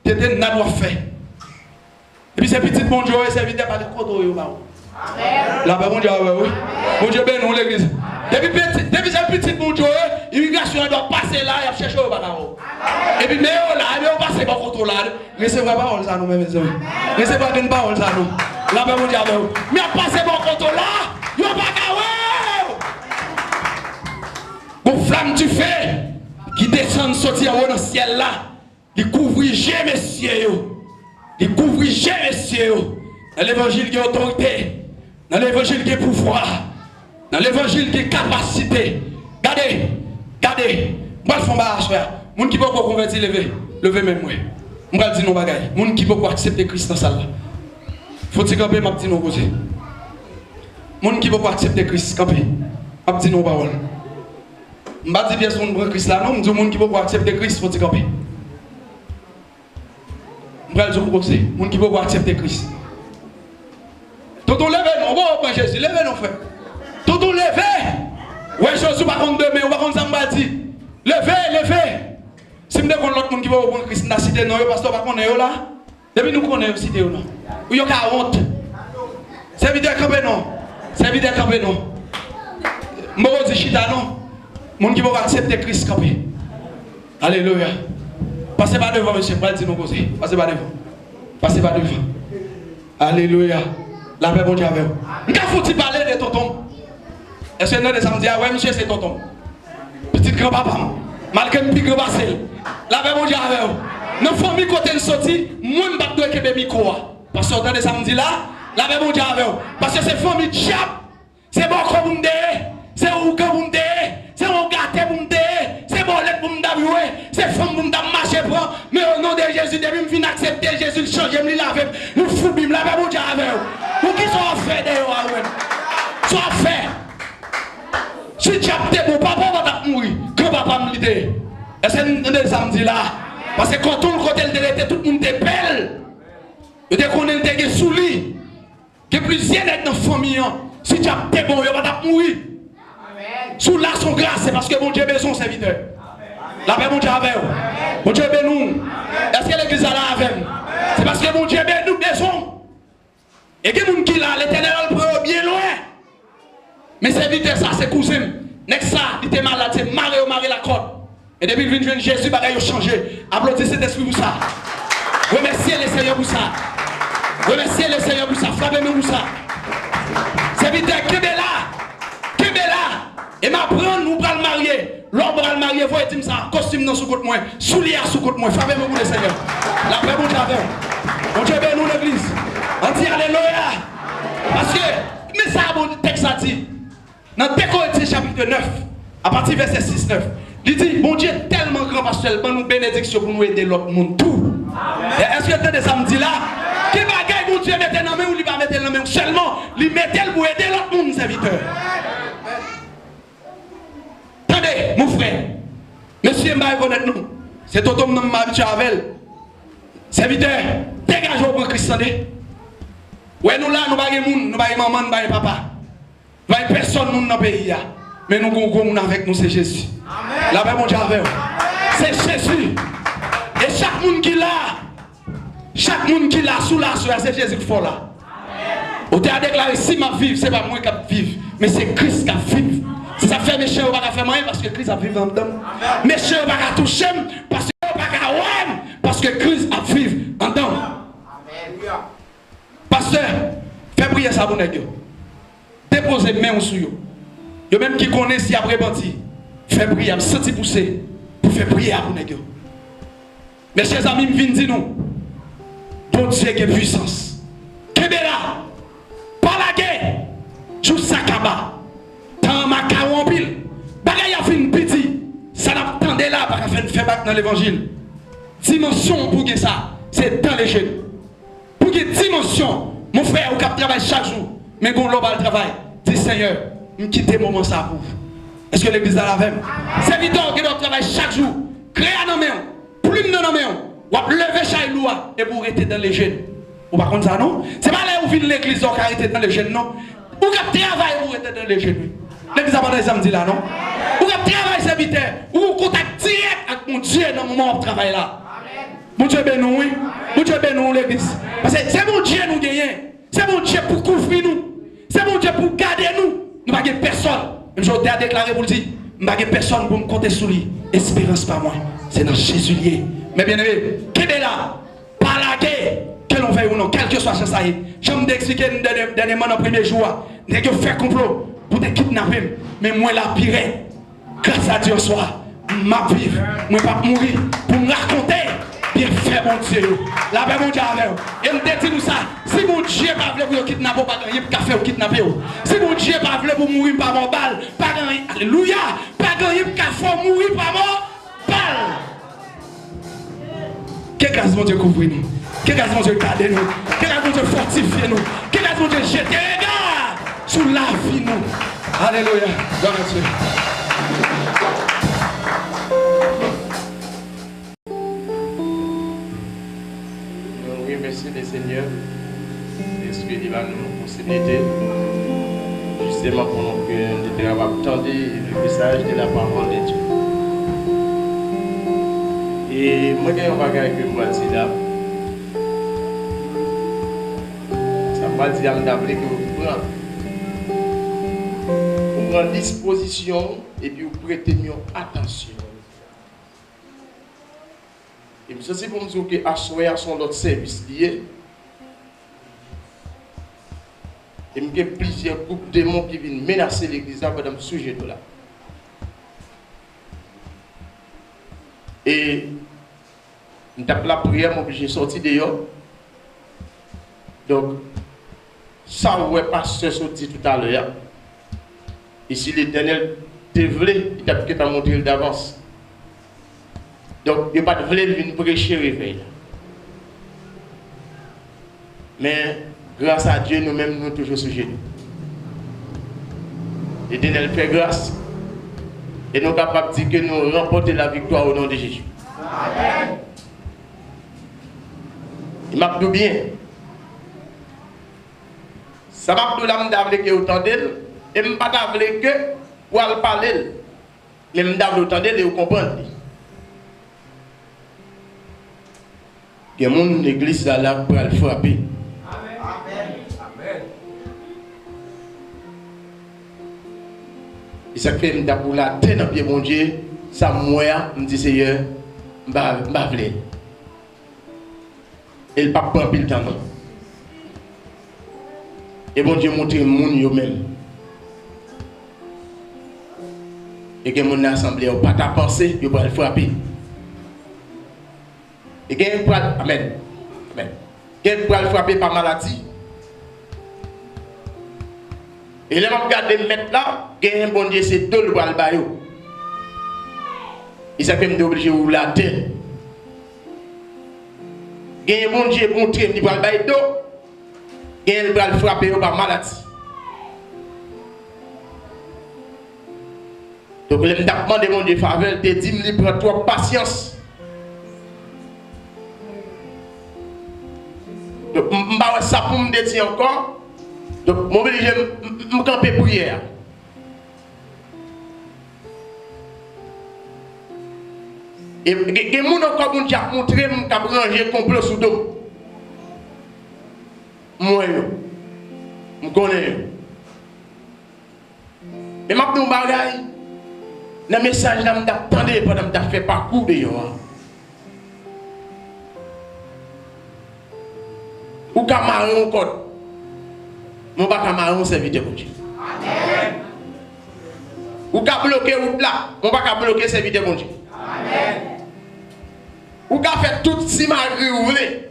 C'était n'a doit faire. Et puis c'est petit mon Dieu, c'est vite par les côtés yo ba. Là mon Dieu oui. Mon Dieu ben nous l'église. Depuis c'est petit mon Dieu, immigration doit passer là, il a chercher au bagaro. Et puis mais là, on passe par côté là. Recevez pas ça nous mes amis. Recevez pas une parole ça nous. Là mon Dieu mais on passe par côté là, yo bagaro. Bon flamme tu fais qui descend sortir dans le ciel là. Il couvre messieurs. Il couvre messieurs. Dans l'évangile qui est autorité. Dans l'évangile qui est pouvoir. Dans l'évangile qui est capacité. Regardez. Moi, je fais un barrage. Les gens qui peuvent convertir, levez même moi. Je vais dire nos bagailles. Les gens qui peuvent accepter Christ dans la salle. Faut-il camper, je vais dire nos causes. Les gens qui peuvent accepter Christ, camper. Je vais dire nos paroles. Je ne vais pas dire bien sûr que Christ là, non. Je dis aux gens qui peuvent accepter Christ, faut-il camper. Je vais dire aux gens qui peuvent accepter Christ. Tonton, levez-nous, on va Jésus, levez-nous, frère. Tonton, levez. Ouais, Jésus, par contre, demain, on va contre ça, on va dire. Levez. Si nous avons l'autre monde qui va prendre Christ dans la cité, non, parce que nous ne connaissons pas là. Depuis nous connaissons la cité, non. Ou il y a honte. Serviteur campé, non. Serviteur campé, non. Moi, je dis chita, non. Les gens qui vont accepter Christ campé. Alléluia. Passez pas devant, monsieur. Pas dire nous causer. Passez pas devant. Passez pas devant. Alléluia. La paix, bon Dieu avec vous. Quand faut-il parler de tonton? Est-ce que nous allons dire, ouais, monsieur, c'est tonton. Petit grand-papa. Malgré le plus grand passé. La paix, bon Dieu avec vous. Nos familles, côté de sortie, moi, je ne vais pas faire micro. Parce que dans les samedis là, la paix, bon Dieu avec vous. Parce que c'est famille diable. C'est bon comme vous me c'est où que vous me c'est où gâté vous me c'est bon l'aide pour me d'abouer. C'est femme pour me marcher pour. Mais au nom de Jésus, depuis que je viens accepter Jésus, le changer, me laver. Nous foubim, la paix, bon Dieu avec vous. Vous qui sont faits d'ailleurs, soit fait. Si tu as fait bon papa va mourir, quand papa me l'idée. Est-ce que nous sommes samedi là? Parce que quand tout le côté de l'été, tout le monde est belle. Et dès qu'on est sous lit, il y a plusieurs nègres dans la famille. Si tu as fait bon, il va mourir. Sous là son grâce, c'est parce que mon Dieu est besoin, serviteur. La paix, mon Dieu avec vous. Mon Dieu est nous. Est-ce que l'église est là avec nous? C'est parce que mon Dieu est nous besoin. Et que mon qui là, l'éternel le bien loin. Mais serviteur, ça, c'est cousin. Next ça, il était malade, c'est maré la corde. Et depuis que je Jésus, il a changé. Applaudissez cet esprit pour ça. Remerciez le Seigneur pour ça. Remerciez le Seigneur pour ça. Frappez-nous pour ça. Serviteur, Kébéla. Et ma prendre, nous allons le marier. L'homme va le marier, vous dire ça. Costume dans sous côté moi. Souliers sous côté moi. Frappez-nous pour le Seigneur. La paix, mon Dieu, avec. Mon Dieu, bénis l'église. On dit Alléluia. Parce que, mais ça, mon texte a dit. Dans Corinthiens chapitre 9, à partir du verset 6-9, il dit, mon Dieu est tellement grand parce qu'il nous bénédiction pour nous aider l'autre monde tout. Est-ce que tu as des samedis là? Qui bagaille mon Dieu mettait dans la main ou il va mettre dans la main? Seulement, il mettait pour aider l'autre monde, serviteur. Attendez, mon frère, monsieur m'a connaître nous. C'est tout homme qui m'a habitué avec. Serviteur, dégagez-vous pour Christ. Ouais, nous là, nous ne sommes pas maman, nous ne sommes pas papa. Nous ne sommes personne dans le pays. Mais nous sommes avec nous, c'est Jésus. La paix, mon Dieu, avec vous. C'est Jésus. Et chaque monde qui l'a, sous la soeur, c'est Jésus qui fait là. Vous avez déclaré, si ma vie, ce n'est pas moi qui vive, mais c'est Christ qui vive. Si ça fait méchant, on va faire rien parce que Christ a vécu en dedans. Méchant, on va toucher parce que on va faire parce que Christ a vécu en dedans. Pasteur, fais prier ça pour nous. Déposez main sur eux. Yo même qui connaît si après bandi, fais prier, me sentir pousser pour faire prier pour nous. Mes chers amis, viens dire nous. Bon Dieu qui est puissance. Kébéla, pas la guerre, juste Sakaba. Dans ma caron pile, bagay a fin petit, ça n'attendait là pour faire battre dans l'évangile. Dimension pour que ça, c'est dans les jeunes. Pour que dimension, mon frère, vous travaille chaque jour, mais qu'on global travail. Dis Seigneur, me quitter moment ça pour vous. Est-ce que l'église a la même? C'est évident que nous travaillons chaque jour. Créer nos mains, plume dans nos mains, ou lever chaque loi et pour rester dans les jeunes. Ou pas comme ça, non? C'est pas là où vient l'église qui arrêter dans les jeunes, non? Ou qui travaille pour rester dans les jeunes. L'église a pas des samedis là, non? Ou qui travaille serviteur, ou contact direct avec mon Dieu dans le moment où travaille là. Mon Dieu béni, oui. Mon Dieu béni l'église. Parce que c'est mon Dieu nous gagnons. C'est mon Dieu pour couvrir nous. C'est mon Dieu pour garder nous. Nous n'avons pas personne. Même je t'ai déclaré pour le dire. Nous n'avons pas personne pour me compter sur lui. Espérance pas moi. C'est dans Jésus lié. Mais bien aimé, quel est là? Par la guerre, que l'on veut ou non, quel que soit ça. Je vais m'expliquer dernièrement dans le premier jour. Nous avons fait complot pour te kidnapper. Mais moi la pire. Grâce à Dieu soir. Ma vie. Moi pas mourir. Pour me raconter. Bien fait mon Dieu. La paix mon Dieu avec vous. Et me dit nous ça. Si mon Dieu pas voulu pour kidnapper, pas gagner pour café ou kidnapper. Si mon Dieu pas voulu pour mourir par mon balle, pas gagner. Alléluia. Pas gagner pour café ou mourir par mon balle. Quelle grâce mon Dieu couvre nous. Quelle grâce mon Dieu garde nous. Quelle grâce mon Dieu fortifie nous. Quelle grâce mon Dieu jette regard sur la vie nous. Alléluia. Gloire à Dieu. Merci les Seigneurs, l'Esprit divin nous possibilité, justement pour nous que nous devons attendre le message de la parole de Dieu. Et moi, j'ai un bagage que je dis là. Ça m'a dit d'appeler que vous prenez disposition et puis vous prêtez attention. Et ça, c'est pour me dire que à son autre service lié. Et il y a plusieurs groupes de démons qui viennent menacer l'église dans ce sujet là. Et nous avons la prière, obligé de sortir dehors. Donc, ça, ouais, pasteur sorti tout à l'heure. Et si l'Éternel te voulait, il t'a peut-être montré d'avance. Donc, il n'y a pas de voler venir prêcher réveil. Mais, grâce à Dieu, nous-mêmes, nous sommes toujours sujets. L'Éternel fait grâce. Et nous sommes capables de dire que nous remportons la victoire au nom de Jésus. Amen. Il m'a dit bien. Ça m'a dit là, je que autant d'elle. Et je ne pas que pour aller parler. Mais je ne autant d'elle et vous comprendre. Il y a mon église là pour le frapper. Amen. Amen. Et ça fait que pour la terre dans pied mon Dieu, ça moya, me dit Seigneur, m'ba vle. Et le pape prend pile temps. Et bon Dieu montre moun yo même. Et que mon assemblée ou pas ta pensée, yo va le frapper. Et que pour amen. Amen. Que pour le frapper par maladie. Et là, je regarde mettre là, que un bon Dieu, c'est tout le bal bayo. Il s'est fait obligé de la terre. Un bon Dieu montre qu'il va le bail d'eau. Il va le frapper par maladie. Donc, je me demande mon Dieu faveur, te dit, il prend trop patience. Donc, je vais ça pour me dire encore. Donc, je vais me camper pour hier. Et les gens qui ont montré que je ranger complot sous dos. Moi, je connais. Et je vais vous dire, dans le message, je vais attendre pendant que je fais parcours de yo. Ou camarade encore. Mon pas camarade serviteur mon Dieu. Amen. Ou ka bloquer route là, mon pas bloquer serviteur mon Dieu. Amen. Ou ka fait tout si malgré ou voulez.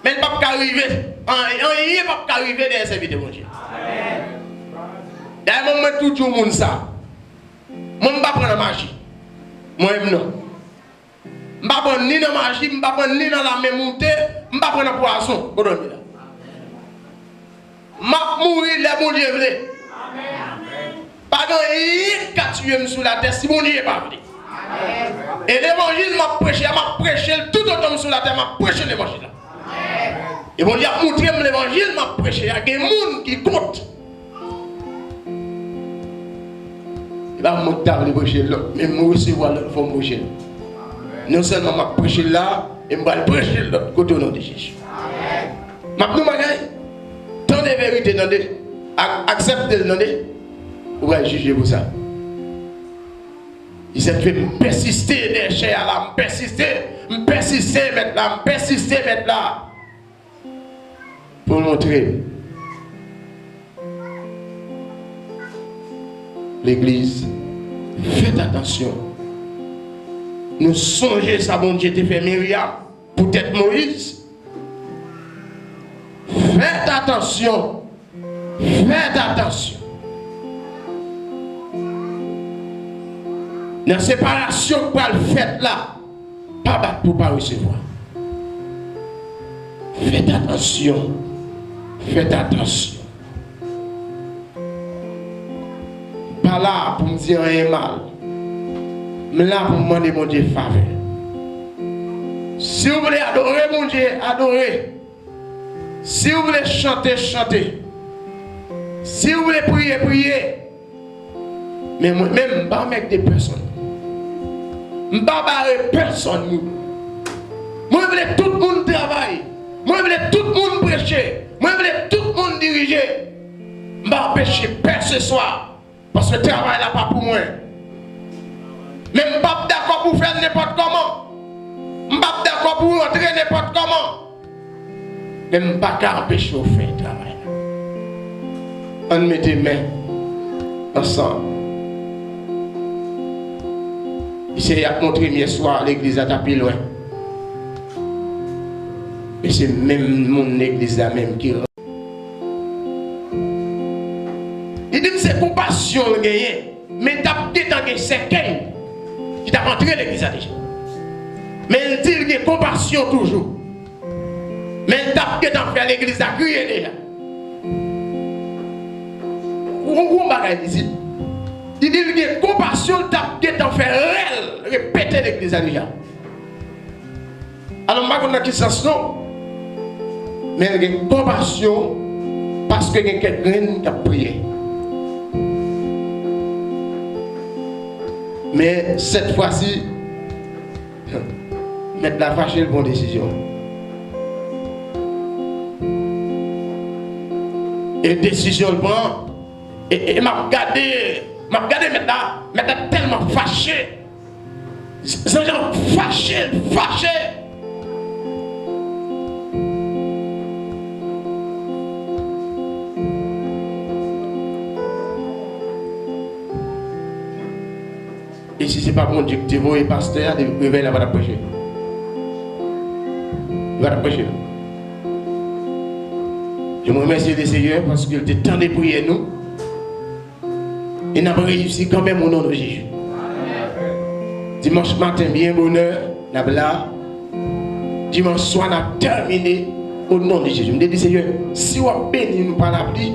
Mais il pas arriver. Il pas arriver des serviteurs mon Dieu. Amen. D'ailleurs moi toujours monde ça. Moi pas prendre magie. Moi non. Je ne vais pas prendre ni dans la magie, je ne vais pas prendre ni dans la même montée, je ne vais pas prendre poisson. Je vais mourir, les bon Dieu veut. Pas de tuer sur la terre si mon Dieu n'est pas venu. Et l'évangile m'a prêché tout autant sur la terre, m'a prêché l'évangile. Et mon Dieu a montré l'évangile, m'a prêché. Il y a des gens qui comptent. Il va me table prêcher l'autre, mais moi recevoir l'autre, il faut me prêcher. Non seulement m'a prêché là, et je vais prêcher l'autre côté au nom de Jésus. Maintenant, tant de vérité, acceptez le nom, vous allez juger pour ça. Il s'est fait me persister des chairs là, me persister mettre là, me persister mettre là. Pour montrer l'église, faites attention. Nous songeons ça, bon Dieu, te fait Myriam, peut-être Moïse. Faites attention. Faites attention. Dans la séparation que vous faites là, pas battre pour pas recevoir. Faites attention. Faites attention. Pas là pour me dire rien mal. Mais là pour me demander mon Dieu faveur. Si vous voulez adorer mon Dieu, adorez. Si vous voulez chanter, chantez. Si vous voulez prier, priez. Mais moi-même, je ne vais pas avec des personnes. Je Je ne vais pas barrer personne. Moi, je veux tout le monde travailler. Moi, je veux tout le monde prêcher. Moi, je veux tout le monde diriger. Je ne vais pas empêcher personne ce soir. Parce que le travail là pas pour moi. Mais je ne suis pas d'accord pour faire n'importe comment. Je ne suis pas d'accord pour rentrer n'importe comment. Mais je ne suis pas empêcher de faire le travail. On met les mains ensemble. Il a montré hier soir l'église à tapis loin. Et c'est même mon église là même qui. Il dit que c'est compassion gagné. Mais t'as peut-être c'est qui t'a rentré l'église là déjà. Mais il dit qu'il y a compassion toujours. Mais t'as peut-être faire l'église à crier déjà. Où bagaille ici? Il dit qu'il y a compassion, t'as peut-être faire réel, répéter l'église là déjà. Alors, je ne sais pas qui sens non. Mais il y a compassion parce que il y a quelqu'un qui a prié. Mais cette fois-ci, mettre la fâche une bonne décision. Et décision le prend. Et m'a regardé maintenant tellement fâché. C'est genre fâché. Et si ce n'est pas mon Dieu que tu vois, pasteur, il réveille là, il va prêcher. Il va prêcher. Je me remercie le Seigneur parce qu'il était temps de prier nous. Et nous avons réussi quand même au nom de Jésus. Dimanche matin, bien bonheur, nous avons là. Dimanche soir, nous avons terminé au nom de Jésus. Je me dis, Seigneur, si vous avez béni nous par la pluie,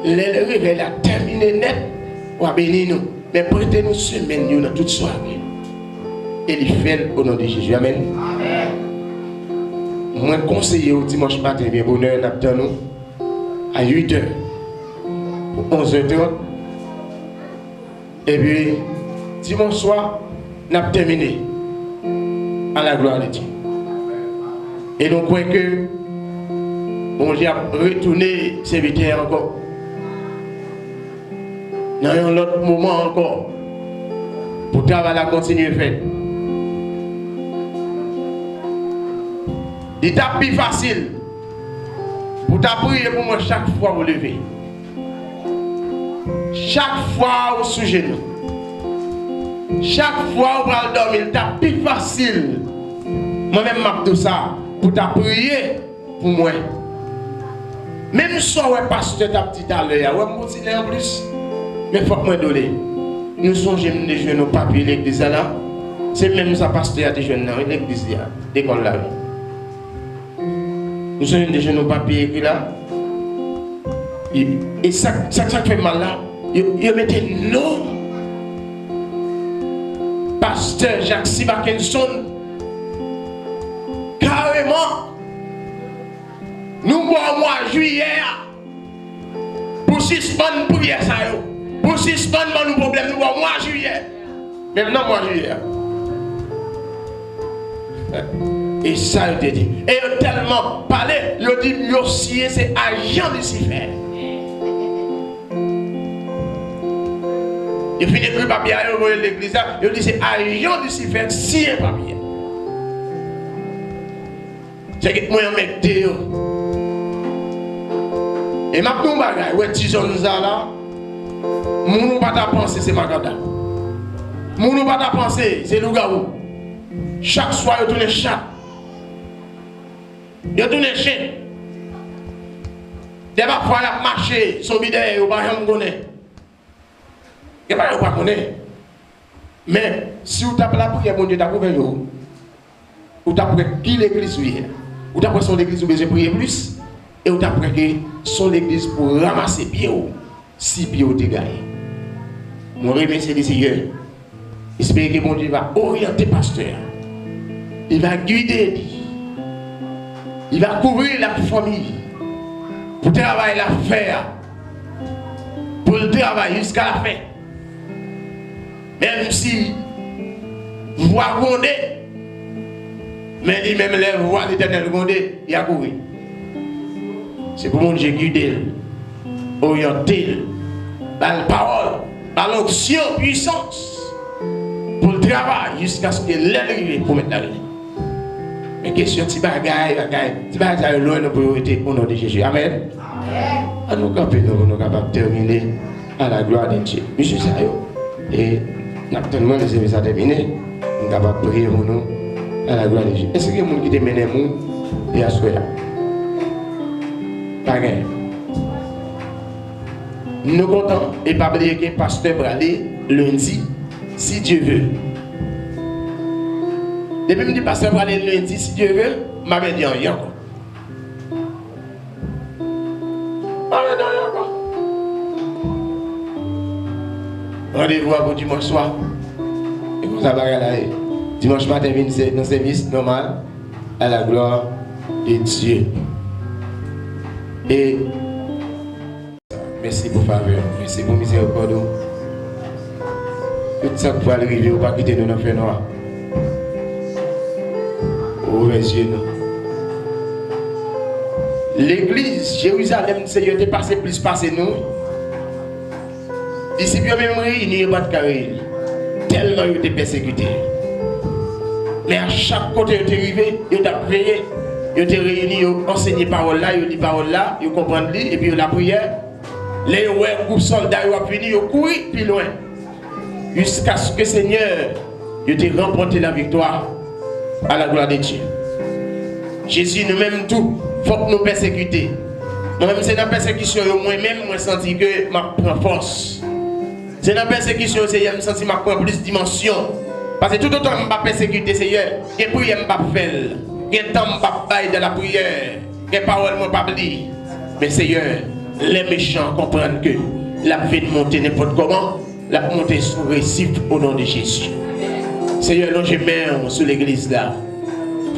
le réveil a terminé net, vous avez béni nous. Mais prêtez-nous semaine dans toute soirée. Et il fait au nom de Jésus. Amen. Amen. Moi, conseiller au dimanche matin, bien bonheur, nous avons à 8h, pour 11h30. Et puis, dimanche soir, nous avons terminé. À la gloire de Dieu. Et donc, croyons que bon Dieu a retourné serviteur encore. Dans un autre moment encore. Pour travailler à continuer à faire. Il t'a plus facile. Pour t'appuyer pour moi chaque fois vous lever. Chaque fois au sujet nous. Chaque fois vous allez dormir, il t'a plus facile. Moi-même, je tout ça pour t'appuyer pour moi. Même si on pasteur t'a dit à l'heure, on va en plus. Mais il faut que moi donner. Nous sommes jeunes des jeunes au papier, l'église là. C'est même ça, pasteur, des jeunes dans l'église là, l'école là. Nous sommes des jeunes au papier écrit là. Et ça fait mal là. Ils mettaient non. Pasteur Jacques Sibakenson. Carrément. Nous boivons mois juillet pour suspendre pour prière ça. Pour suspendre nos problèmes, nous boivons mois juillet. Maintenant mois juillet. Et ça, il dit. Et il a tellement parlé, il a dit, Yossier, c'est agent Lucifer. Il finit écrire papier à l'église, il dit, c'est agent Lucifer, si un papier. C'est que moi, je mets Théo. Et maintenant, je vais dire, ouais, là, mon ou pas ta pensée, c'est Magada. Mon ou pas ta pensée, c'est Lougaou. Chaque soir, il tourne chat. Il tourne chien. Des fois, il a marché, son bidé, il ne va pas connaître. Il ne va pas connaître. Mais si vous tapez la prière, mon Dieu, tu as trouvé vous. Ou tu as trouvé qui l'église est. Ou tu as trouvé son église, vous avez prier plus. Et ou tu as trouvé son église pour ramasser pieds. Si pieds vous gagné. Mon remercie le Seigneur. J'espère que mon Dieu va orienter le pasteur. Il va guider. Il va couvrir la famille. Pour travailler la faire. Pour le travail jusqu'à la fin. Même si voix grondée. Mais lui-même, les voix de l'éternel grondée, il a couru. C'est pour mon Dieu guider, orienter, par la parole, par l'onction, puissance, pour le travail, jusqu'à ce que l'arrivée pour mettre la vie. Mais question, si bagaille, ça est loin de priorité au nom de Jésus. Amen. À nous camper, nous sommes capables de terminer à la gloire de Dieu. Monsieur Sayo. Et naturellement, les amis, ça terminé. Nous sommes capables de prier pour nous à la gloire de Dieu. Est-ce que les gens qui te mènent et à souhait? Pas rien. Nous comptons et pas oublier que le pasteur va aller lundi, si Dieu veut. Depuis que je dis pasteur va aller lundi, si Dieu veut, je m'avais dit rien encore. Rendez-vous pour dimanche soir. Et comme ça va aller. Dimanche matin, dans le service normal, à la gloire de Dieu. Et merci pour faveur, merci pour miséricorde. Tout ça pour arriver, ou pas quitter nous dans le feu noir. Ouvrez les yeux. L'église Jérusalem, Seigneur, t'es passé plus passé nous. Ici, bien même réunis, pas de carré. Tellement ils étaient persécutés. Mais à chaque côté, ils étaient arrivés, ils étaient prié, ils étaient réunis, ils ont enseigné parole là, ils ont dit parole là, ils comprennent et puis la prière. Les groupes soldats, ils ont fini, ils ont couru plus loin. Jusqu'à ce que le Seigneur, il ait remporté la victoire à la gloire de Dieu. Jésus nous-mêmes tout, il faut que nous persécuter. Moi-même, c'est dans la persécution, moi-même, je sens que je prends force. C'est dans la persécution, Seigneur, je sens que je prends plus de dimension. Parce que tout autant que je ne persécuter, Seigneur, il y a prière que je ne faire. Il y a temps que je ne bailler de la prière. Il y a parole que je ne pas dire. Mais Seigneur, les méchants comprennent que la vie de monter n'importe comment, la montée sous récif au nom de Jésus. Seigneur, nous je mets sur l'église là.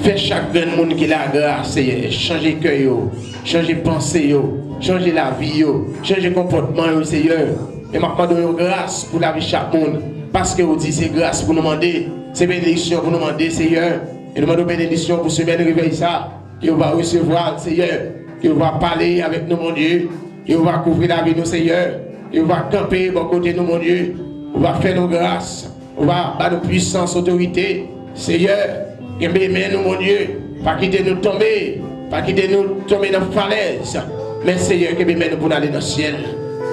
Fais chaque grand monde qui a la grâce, Seigneur. Changez le cœur, changez la pensée, changez la vie, changez le comportement, Seigneur. Et maintenant, nous grâce pour la vie de chaque monde. Parce que vous dites c'est grâce pour nous demander, c'est bénédiction pour nous demander, Seigneur. Et nous demandons bénédiction pour ce même réveil ça. Que vous va recevoir, Seigneur. Que vous va parler avec nous, mon Dieu. Que vous va couvrir la vie de nous, Seigneur. Que vous va camper bon côté nous, mon Dieu. Vous va faire nos grâces. Vous va faire nos puissances, autorité. Seigneur, que nous, mon Dieu. Pas quitter nous tomber. Pas quitter nous tomber dans la falaise. Mais Seigneur, que nous pour aller dans le ciel.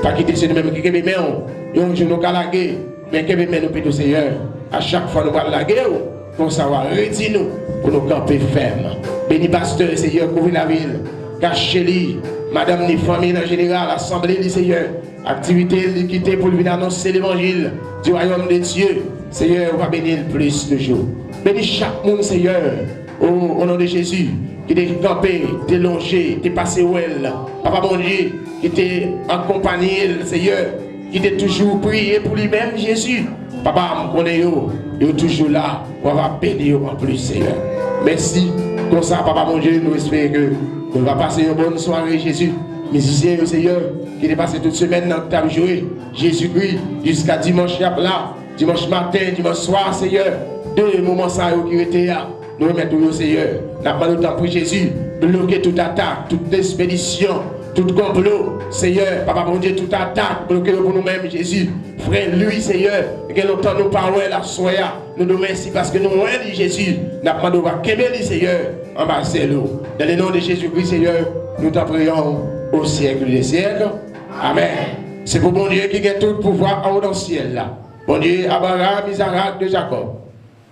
Pas quitter ce même qui nous jour nous calaguer. Mais que nous plutôt, Seigneur. À chaque fois nous allons la guerre. Pour savoir, redis nous pour nous camper ferme. Béni pasteur, Seigneur, couvrir la ville. Cachez-les. Madame, les familles en général, l'assemblée du Seigneur. Activité quitter pour venir annoncer l'évangile du royaume de Dieu. Seigneur, on va bénir plus de jours. Bénis chaque monde, Seigneur, au nom de Jésus, qui t'est campé, t'est longé, t'est passé où elle. Papa mon Dieu, qui t'est accompagné, Seigneur, qui t'est toujours prié pour lui-même, Jésus. Papa, on est toujours là, on va bénir en plus, Seigneur. Merci. Comme ça, Papa mon Dieu, nous espérons que nous allons passer une bonne soirée, Jésus. Musicien, Seigneur, qui est passé toute semaine dans le temps joué, Jésus-Christ, jusqu'à dimanche là, dimanche matin, dimanche soir, Seigneur. Deux moments ça qui étaient là. Nous remettons au Seigneur. N'a pas le temps pour Jésus. Bloquer toute attaque, toute expédition, tout complot. Seigneur, Papa mon Dieu, toute attaque, bloquer pour nous-mêmes, Jésus. Frère, lui, Seigneur, que longtemps nous parlons la soya. Nous nous remercions parce que nous dit Jésus. N'a pas de voir qu'aimer Seigneur en bas de l'eau. Dans le nom de Jésus-Christ, Seigneur, nous t'en prions au siècle des siècles. Amen. C'est pour mon Dieu qui a tout le pouvoir en haut dans le ciel là. Mon Dieu, Abraham, Isaac de Jacob.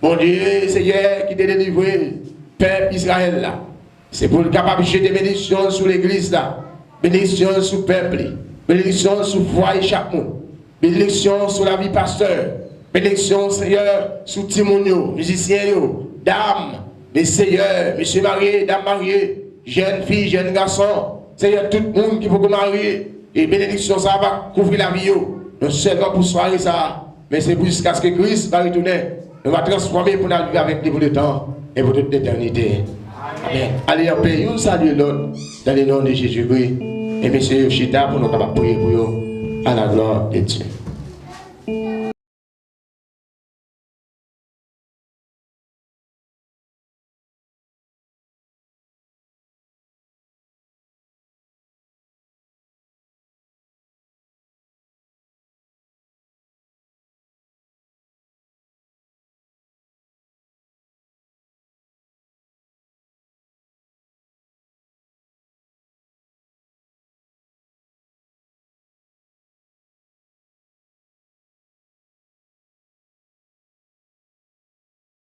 Mon Dieu, Seigneur, qui t'a délivré, Père Israël là. C'est pour le capable de jeter bénédiction sur l'église là. Bénédiction sur le peuple. Bénédiction sur le foyer chaque monde. Bénédiction sur la vie pasteur. Bénédiction, Seigneur, sur Timonio, musiciens, dames, mes seigneurs, monsieur marié, dame mariée, jeunes filles, jeunes garçons. Seigneur, tout le monde qui peut marier. Et bénédiction, ça va couvrir la vie. Non seulement pour soirée ça, mais c'est jusqu'à ce que Christ va retourner. Nous va transformer pour nous vivre avec lui pour le temps et pour toute l'éternité. Amen. Allez en paix, nous saluons l'autre dans le nom de Jésus-Christ. Et monsieur Chita pour nous capables de prier pour eux à la gloire de Dieu.